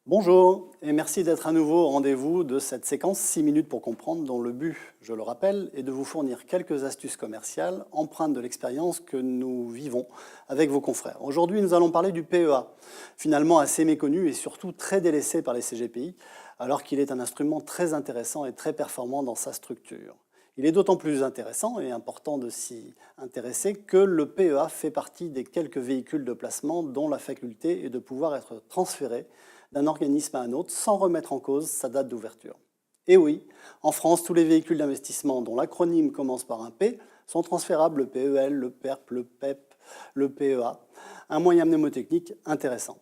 Bonjour et merci d'être à nouveau au rendez-vous de cette séquence 6 minutes pour comprendre dont le but, je le rappelle, est de vous fournir quelques astuces commerciales empreintes de l'expérience que nous vivons avec vos confrères. Aujourd'hui, nous allons parler du PEA, finalement assez méconnu et surtout très délaissé par les CGPI, alors qu'il est un instrument très intéressant et très performant dans sa structure. Il est d'autant plus intéressant et important de s'y intéresser que le PEA fait partie des quelques véhicules de placement dont la faculté est de pouvoir être transféré d'un organisme à un autre sans remettre en cause sa date d'ouverture. Et oui, en France, tous les véhicules d'investissement dont l'acronyme commence par un P sont transférables, le PEL, le PERP, le PEP, le PEA, un moyen mnémotechnique intéressant.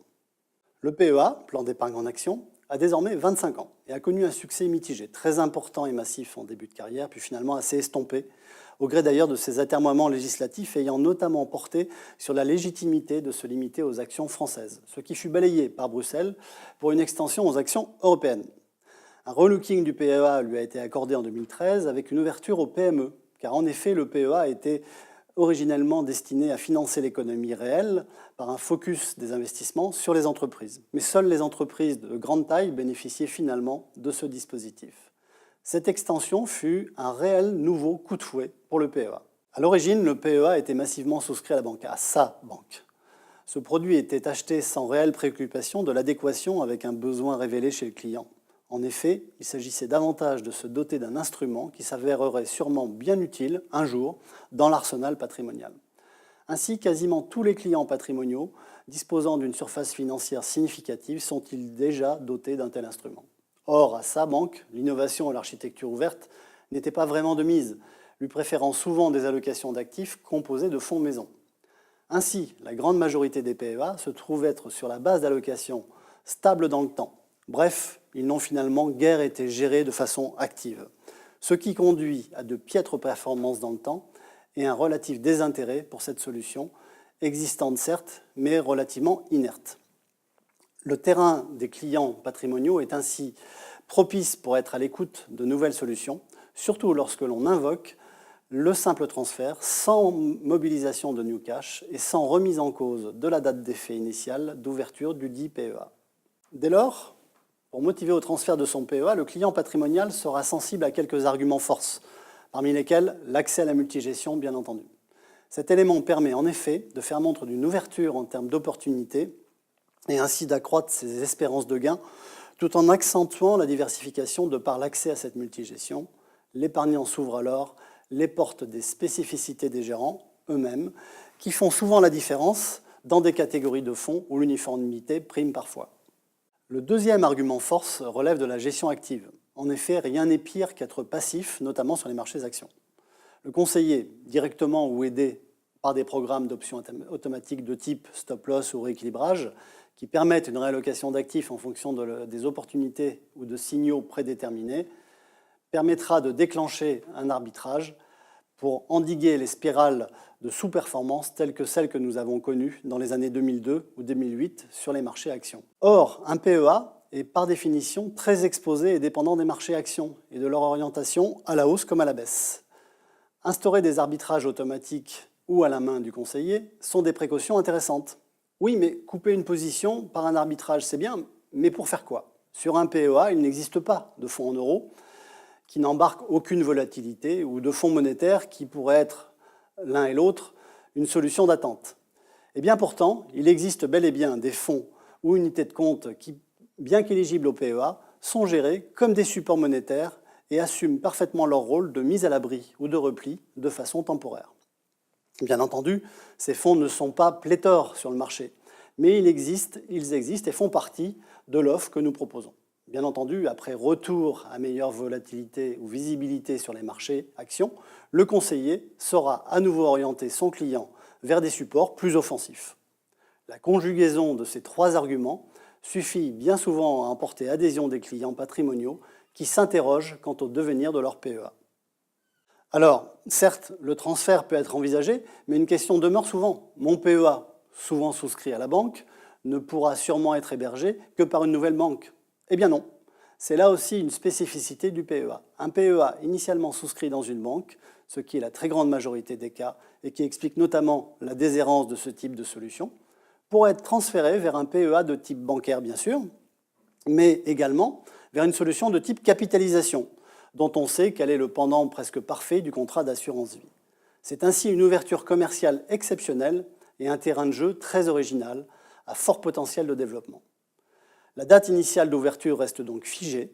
Le PEA, plan d'épargne en action, a désormais 25 ans et a connu un succès mitigé, très important et massif en début de carrière, puis finalement assez estompé, au gré d'ailleurs de ses atermoiements législatifs ayant notamment porté sur la légitimité de se limiter aux actions françaises, ce qui fut balayé par Bruxelles pour une extension aux actions européennes. Un relooking du PEA lui a été accordé en 2013 avec une ouverture aux PME, car en effet le PEA était originellement destiné à financer l'économie réelle par un focus des investissements sur les entreprises. Mais seules les entreprises de grande taille bénéficiaient finalement de ce dispositif. Cette extension fut un réel nouveau coup de fouet pour le PEA. À l'origine, le PEA était massivement souscrit à la banque, à sa banque. Ce produit était acheté sans réelle préoccupation de l'adéquation avec un besoin révélé chez le client. En effet, il s'agissait davantage de se doter d'un instrument qui s'avérerait sûrement bien utile, un jour, dans l'arsenal patrimonial. Ainsi, quasiment tous les clients patrimoniaux disposant d'une surface financière significative sont-ils déjà dotés d'un tel instrument. Or, à sa banque, l'innovation et l'architecture ouverte n'étaient pas vraiment de mise, lui préférant souvent des allocations d'actifs composées de fonds maison. Ainsi, la grande majorité des PEA se trouvent être sur la base d'allocations stables dans le temps. Bref, ils n'ont finalement guère été gérés de façon active, ce qui conduit à de piètres performances dans le temps et un relatif désintérêt pour cette solution, existante certes, mais relativement inerte. Le terrain des clients patrimoniaux est ainsi propice pour être à l'écoute de nouvelles solutions, surtout lorsque l'on invoque le simple transfert sans mobilisation de new cash et sans remise en cause de la date d'effet initiale d'ouverture du dit PEA. Dès lors, pour motiver au transfert de son PEA, le client patrimonial sera sensible à quelques arguments force, parmi lesquels l'accès à la multigestion, bien entendu. Cet élément permet en effet de faire montre d'une ouverture en termes d'opportunités et ainsi d'accroître ses espérances de gain, tout en accentuant la diversification de par l'accès à cette multigestion. L'épargnant s'ouvre alors les portes des spécificités des gérants eux-mêmes, qui font souvent la différence dans des catégories de fonds où l'uniformité prime parfois. Le deuxième argument force relève de la gestion active. En effet, rien n'est pire qu'être passif, notamment sur les marchés actions. Le conseiller, directement ou aidé par des programmes d'options automatiques de type stop-loss ou rééquilibrage, qui permettent une réallocation d'actifs en fonction des opportunités ou de signaux prédéterminés, permettra de déclencher un arbitrage pour endiguer les spirales de sous-performance telles que celles que nous avons connues dans les années 2002 ou 2008 sur les marchés actions. Or, un PEA est par définition très exposé et dépendant des marchés actions et de leur orientation à la hausse comme à la baisse. Instaurer des arbitrages automatiques ou à la main du conseiller sont des précautions intéressantes. Oui, mais couper une position par un arbitrage, c'est bien, mais pour faire quoi? Sur un PEA, il n'existe pas de fonds en euros qui n'embarquent aucune volatilité ou de fonds monétaires qui pourraient être, l'un et l'autre, une solution d'attente. Et bien pourtant, il existe bel et bien des fonds ou unités de compte qui, bien qu'éligibles au PEA, sont gérés comme des supports monétaires et assument parfaitement leur rôle de mise à l'abri ou de repli de façon temporaire. Bien entendu, ces fonds ne sont pas pléthores sur le marché, mais ils existent et font partie de l'offre que nous proposons. Bien entendu, après retour à meilleure volatilité ou visibilité sur les marchés actions, le conseiller saura à nouveau orienter son client vers des supports plus offensifs. La conjugaison de ces trois arguments suffit bien souvent à emporter adhésion des clients patrimoniaux qui s'interrogent quant au devenir de leur PEA. Alors, certes, le transfert peut être envisagé, mais une question demeure souvent. Mon PEA, souvent souscrit à la banque, ne pourra sûrement être hébergé que par une nouvelle banque. Eh bien non, c'est là aussi une spécificité du PEA. Un PEA initialement souscrit dans une banque, ce qui est la très grande majorité des cas et qui explique notamment la déshérence de ce type de solution, pourrait être transféré vers un PEA de type bancaire bien sûr, mais également vers une solution de type capitalisation, dont on sait qu'elle est le pendant presque parfait du contrat d'assurance vie. C'est ainsi une ouverture commerciale exceptionnelle et un terrain de jeu très original, à fort potentiel de développement. La date initiale d'ouverture reste donc figée,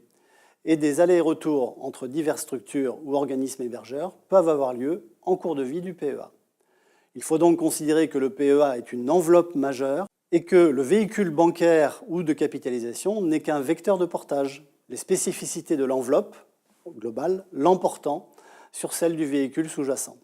et des allers-retours entre diverses structures ou organismes hébergeurs peuvent avoir lieu en cours de vie du PEA. Il faut donc considérer que le PEA est une enveloppe majeure et que le véhicule bancaire ou de capitalisation n'est qu'un vecteur de portage, les spécificités de l'enveloppe globale l'emportant sur celle du véhicule sous-jacent.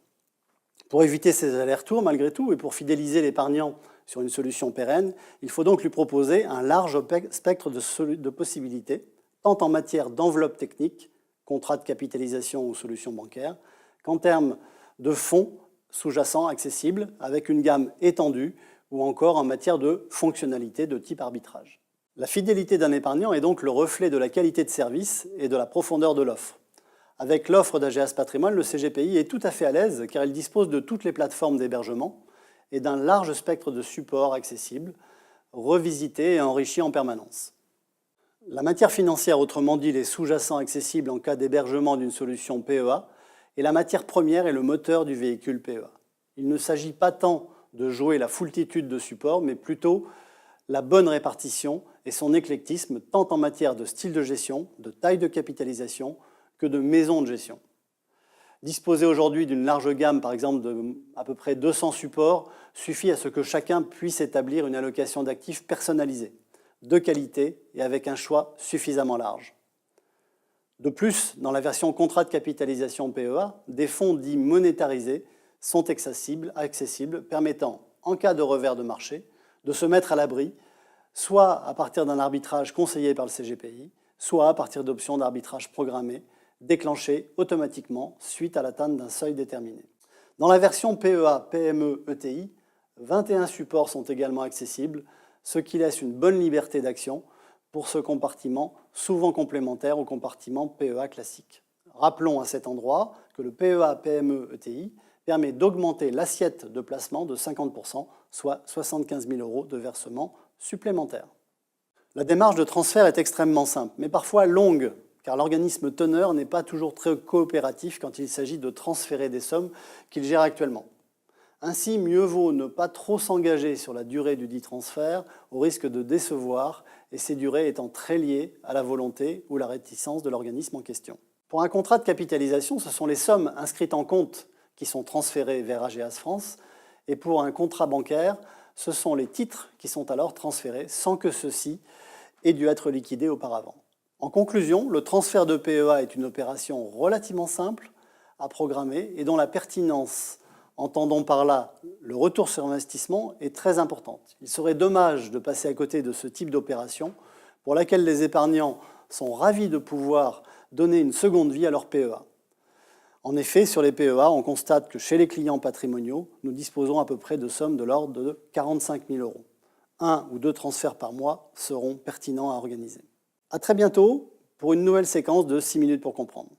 Pour éviter ces allers-retours, malgré tout, et pour fidéliser l'épargnant sur une solution pérenne, il faut donc lui proposer un large spectre de possibilités, tant en matière d'enveloppe technique, contrat de capitalisation ou solution bancaire, qu'en termes de fonds sous-jacents accessibles avec une gamme étendue ou encore en matière de fonctionnalités de type arbitrage. La fidélité d'un épargnant est donc le reflet de la qualité de service et de la profondeur de l'offre. Avec l'offre d'AGS Patrimoine, le CGPI est tout à fait à l'aise car il dispose de toutes les plateformes d'hébergement et d'un large spectre de supports accessibles, revisités et enrichis en permanence. La matière financière, autrement dit les sous-jacents accessibles en cas d'hébergement d'une solution PEA, est la matière première et le moteur du véhicule PEA. Il ne s'agit pas tant de jouer la foultitude de supports, mais plutôt la bonne répartition et son éclectisme, tant en matière de style de gestion, de taille de capitalisation, que de maison de gestion. Disposer aujourd'hui d'une large gamme, par exemple de à peu près 200 supports, suffit à ce que chacun puisse établir une allocation d'actifs personnalisée, de qualité et avec un choix suffisamment large. De plus, dans la version contrat de capitalisation PEA, des fonds dits monétarisés sont accessibles, permettant, en cas de revers de marché, de se mettre à l'abri, soit à partir d'un arbitrage conseillé par le CGPI, soit à partir d'options d'arbitrage programmées, déclenchées automatiquement suite à l'atteinte d'un seuil déterminé. Dans la version PEA, PME, ETI, 21 supports sont également accessibles, ce qui laisse une bonne liberté d'action pour ce compartiment, souvent complémentaire au compartiment PEA classique. Rappelons à cet endroit que le PEA PME ETI permet d'augmenter l'assiette de placement de 50%, soit 75 000 € de versement supplémentaire. La démarche de transfert est extrêmement simple, mais parfois longue, car l'organisme teneur n'est pas toujours très coopératif quand il s'agit de transférer des sommes qu'il gère actuellement. Ainsi, mieux vaut ne pas trop s'engager sur la durée du dit transfert au risque de décevoir, et ces durées étant très liées à la volonté ou la réticence de l'organisme en question. Pour un contrat de capitalisation, ce sont les sommes inscrites en compte qui sont transférées vers AGAS France, et pour un contrat bancaire, ce sont les titres qui sont alors transférés sans que ceux-ci aient dû être liquidés auparavant. En conclusion, le transfert de PEA est une opération relativement simple à programmer et dont la pertinence, entendons par là le retour sur investissement, est très importante. Il serait dommage de passer à côté de ce type d'opération pour laquelle les épargnants sont ravis de pouvoir donner une seconde vie à leur PEA. En effet, sur les PEA, on constate que chez les clients patrimoniaux, nous disposons à peu près de sommes de l'ordre de 45 000 €. 1 ou 2 transferts par mois seront pertinents à organiser. À très bientôt pour une nouvelle séquence de 6 minutes pour comprendre.